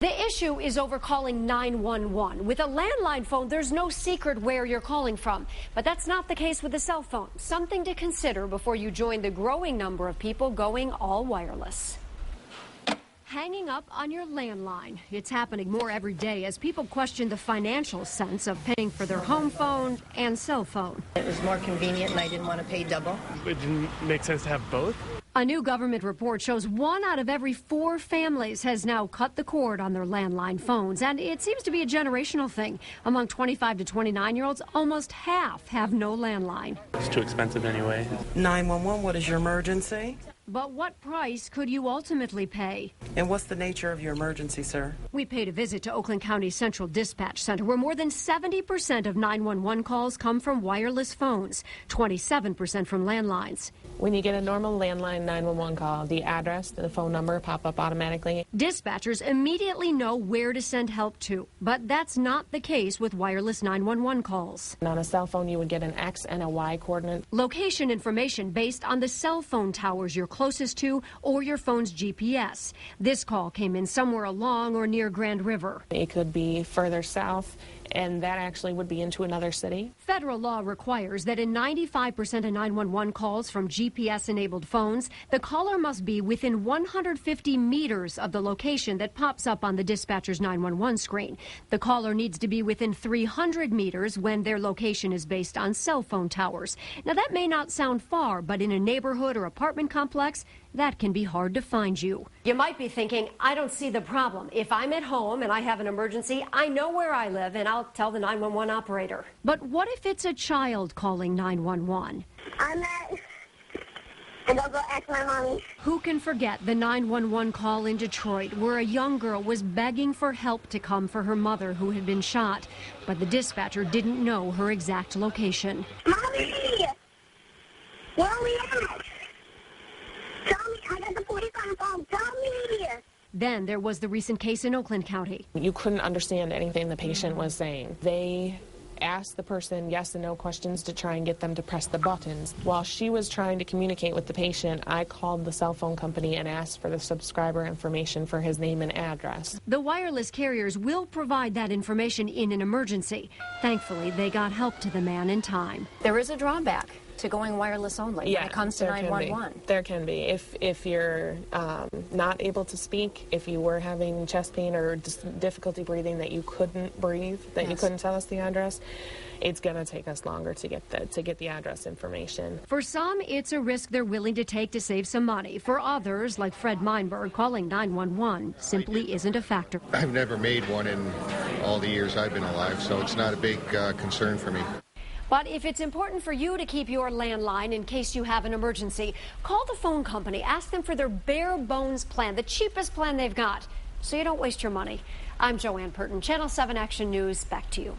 The issue is over calling 911. With a landline phone, there's no secret where you're calling from. But that's not the case with a cell phone. Something to consider before you join the growing number of people going all wireless. Hanging up on your landline. It's happening more every day as people question the financial sense of paying for their home phone and cell phone. It was more convenient and I didn't want to pay double. It didn't make sense to have both. A new government report shows 1 out of every 4 families has now cut the cord on their landline phones. And it seems to be a generational thing. Among 25 to 29-year-olds, almost half have no landline. It's too expensive anyway. 911, what is your emergency? But what price could you ultimately pay? And what's the nature of your emergency, sir? We paid a visit to Oakland County Central Dispatch Center, where more than 70% of 911 calls come from wireless phones, 27% from landlines. When you get a normal landline 911 call, the address, the phone number pop up automatically. Dispatchers immediately know where to send help to, but that's not the case with wireless 911 calls. And on a cell phone, you would get an X and a Y coordinate. Location information based on the cell phone towers you're closest to or your phone's GPS. This call came in somewhere along or near Grand River. It could be further south, and that actually would be into another city. Federal law requires that in 95% of 911 calls from GPS-enabled phones, the caller must be within 150 meters of the location that pops up on the dispatcher's 911 screen. The caller needs to be within 300 meters when their location is based on cell phone towers. Now, that may not sound far, but in a neighborhood or apartment complex, that can be hard to find you. You might be thinking, I don't see the problem. If I'm at home and I have an emergency, I know where I live and I'll tell the 911 operator. But what if it's a child calling 911? I'm at... And I'll go ask my mommy. Who can forget the 911 call in Detroit where a young girl was begging for help to come for her mother who had been shot, but the dispatcher didn't know her exact location. Mommy! Where are we at? Tell me, I got the police on the phone. Tell me! Then there was the recent case in Oakland County. You couldn't understand anything the patient was saying. They asked the person yes and no questions to try and get them to press the buttons. While she was trying to communicate with the patient, I called the cell phone company and asked for the subscriber information for his name and address. The wireless carriers will provide that information in an emergency. Thankfully, they got help to the man in time. There is a drawback to going wireless only when it comes to 911. There can be. If you're not able to speak, if you were having chest pain or difficulty breathing that you couldn't breathe, that you couldn't tell us the address, it's going to take us longer to get the address information. For some, it's a risk they're willing to take to save some money. For others, like Fred Meinberg, calling 911 simply isn't a factor. I've never made one in all the years I've been alive, so it's not a big concern for me. But if it's important for you to keep your landline in case you have an emergency, call the phone company. Ask them for their bare bones plan, the cheapest plan they've got, so you don't waste your money. I'm Joanne Purton, Channel 7 Action News. Back to you.